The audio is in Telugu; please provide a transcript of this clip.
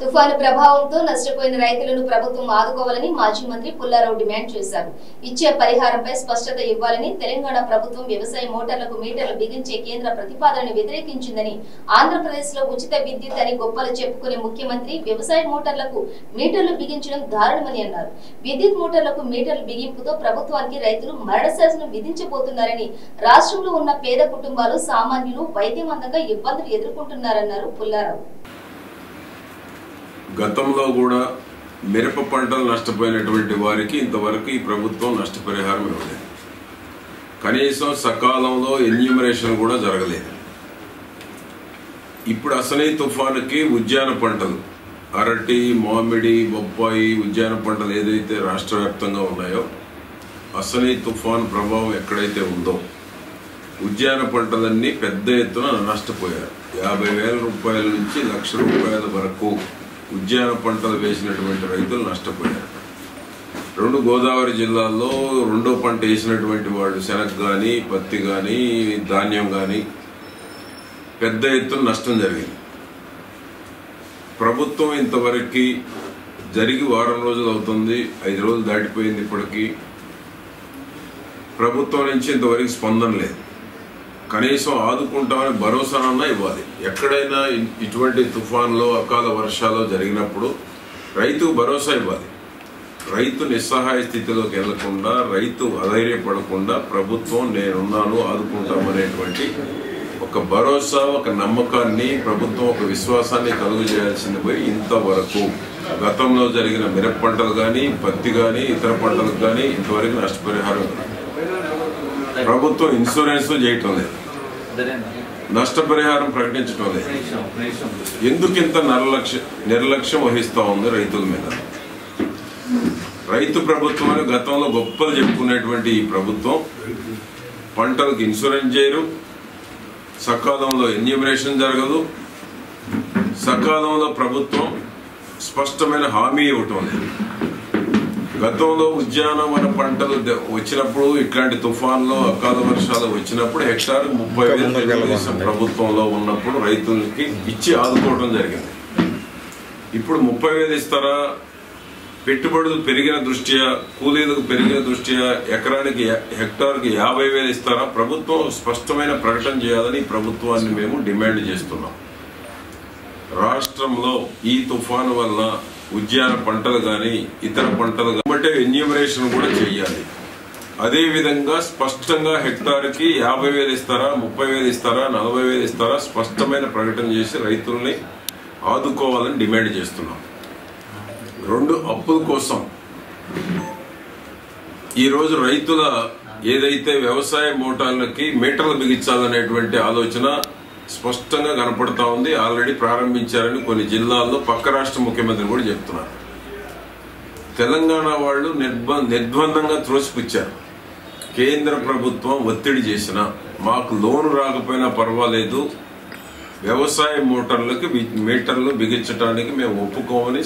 తుఫాను ప్రభావంతో నష్టపోయిన రైతులను ప్రభుత్వం ఆదుకోవాలని మాజీ మంత్రి పుల్లారావు డిమాండ్ చేశారు. ఇచ్చే పరిహారంపై స్పష్టత ఇవ్వాలని తెలంగాణ ప్రభుత్వం వ్యవసాయ మోటార్లకు మీటర్లు బిగించే కేంద్ర ప్రతిపాదనను వ్యతిరేకించిందని, ఆంధ్రప్రదేశ్ లో ఉచిత విద్యుత్ అని గొప్పలు చెప్పుకునే ముఖ్యమంత్రి వ్యవసాయ మోటార్లకు మీటర్లు బిగించడం దారుణమని అన్నారు. విద్యుత్ మోటార్లకు మీటర్లు బిగింపుతో ప్రభుత్వానికి రైతులు మరణశాసనం విధించబోతున్నారని, రాష్ట్రంలో ఉన్న పేద కుటుంబాలు సామాన్యులు వైద్యం అందక ఇబ్బందులు ఎదుర్కొంటున్నారన్నారు పుల్లారావు. గతంలో కూడా మిరప పంటలు నష్టపోయినటువంటి వారికి ఇంతవరకు ఈ ప్రభుత్వం నష్టపరిహారం ఇవ్వలేదు. కనీసం సకాలంలో ఎన్యూమరేషన్ కూడా జరగలేదు. ఇప్పుడు అసలే తుఫానుకి ఉద్యాన పంటలు అరటి, మామిడి, బొప్పాయి ఉద్యాన పంటలు ఏదైతే రాష్ట్ర వ్యాప్తంగా ఉన్నాయో అసలే తుఫాను ప్రభావం ఎక్కడైతే ఉందో ఉద్యాన పంటలన్నీ పెద్ద ఎత్తున నష్టపోయారు. 50,000 రూపాయల నుంచి 1,00,000 రూపాయల వరకు ఉద్యాన పంటలు వేసినటువంటి రైతులు నష్టపోయారు. 2 గోదావరి జిల్లాల్లో రెండో పంట వేసినటువంటి వాళ్ళు శనగ కానీ, పత్తి కానీ, ధాన్యం కానీ పెద్ద ఎత్తున నష్టం జరిగింది. ప్రభుత్వం ఇంతవరకు జరిగి వారం రోజులు అవుతుంది, 5 రోజులు దాటిపోయింది. ఇప్పటికీ ప్రభుత్వం నుంచి ఇంతవరకు స్పందన లేదు. కనీసం ఆదుకుంటామని భరోసానన్నా ఇవ్వాలి. ఎక్కడైనా ఇటువంటి తుఫాన్లో అకాల వర్షాలు జరిగినప్పుడు రైతుకు భరోసా ఇవ్వాలి. రైతు నిస్సహాయ స్థితిలోకి వెళ్లకుండా, రైతు అధైర్యపడకుండా ప్రభుత్వం నేనున్నాను ఆదుకుంటామనేటువంటి ఒక భరోసా, ఒక నమ్మకాన్ని ప్రభుత్వం, ఒక విశ్వాసాన్ని కలుగు చేయాల్సింది పోయి ఇంతవరకు గతంలో జరిగిన మిరప పంటలు కానీ, పత్తి కానీ, ఇతర పంటలకు కానీ ఇంతవరకు నష్టపరిహారం ప్రభుత్వం ఇన్సూరెన్స్ చేయటం లేదు, నష్టపరిహారం ప్రకటించడం లేదు. ఎందుకింత నిర్లక్ష్యం వహిస్తూ ఉంది రైతుల మీద? రైతు ప్రభుత్వం అని గతంలో గొప్పలు చెప్పుకునేటువంటి ఈ ప్రభుత్వం పంటలకు ఇన్సూరెన్స్ చేయరు, సకాలంలో ఎన్యూమరేషన్ జరగదు, సకాలంలో ప్రభుత్వం స్పష్టమైన హామీ ఇవ్వటం లేదు. గతంలో ఉద్యానవన పంటలు వచ్చినప్పుడు, ఇట్లాంటి తుఫాన్లో అకాల వర్షాలు వచ్చినప్పుడు హెక్టార్ 30,000 ప్రభుత్వంలో ఉన్నప్పుడు రైతులకి ఇచ్చి ఆదుకోవడం జరిగింది. ఇప్పుడు 30,000 ఇస్తారా? పెట్టుబడులు పెరిగిన దృష్ట్యా, కూలీలకు పెరిగిన దృష్ట్యా ఎకరానికి హెక్టార్కి 50,000 ఇస్తారా? ప్రభుత్వం స్పష్టమైన ప్రకటన చేయాలని ప్రభుత్వాన్ని మేము డిమాండ్ చేస్తున్నాం. రాష్ట్రంలో ఈ తుఫాను వల్ల ఉద్యాన పంటలు కానీ, ఇతర పంటలు కాబట్టి ఎన్యూమరేషన్ కూడా చేయాలి. అదేవిధంగా స్పష్టంగా హెక్టార్కి 50,000 ఇస్తారా, 30,000 ఇస్తారా, 40,000 ఇస్తారా స్పష్టమైన ప్రకటన చేసి రైతుల్ని ఆదుకోవాలని డిమాండ్ చేస్తున్నాం. 2 అప్పుల కోసం ఈరోజు రైతుల ఏదైతే వ్యవసాయ మోటార్లకి మీటర్లు బిగించాలనేటువంటి ఆలోచన స్పష్టంగా కనపడతా ఉంది. ఆల్రెడీ ప్రారంభించారని కొన్ని జిల్లాల్లో పక్క రాష్ట్ర ముఖ్యమంత్రి కూడా చెప్తున్నారు. తెలంగాణ వాళ్ళు నిర్బంధంగా త్రోసిపుచ్చారు. కేంద్ర ప్రభుత్వం ఒత్తిడి చేసినా మాకు లోను రాకపోయినా పర్వాలేదు, వ్యవసాయ మోటార్లకి మీటర్లు బిగించడానికి మేము ఒప్పుకోమని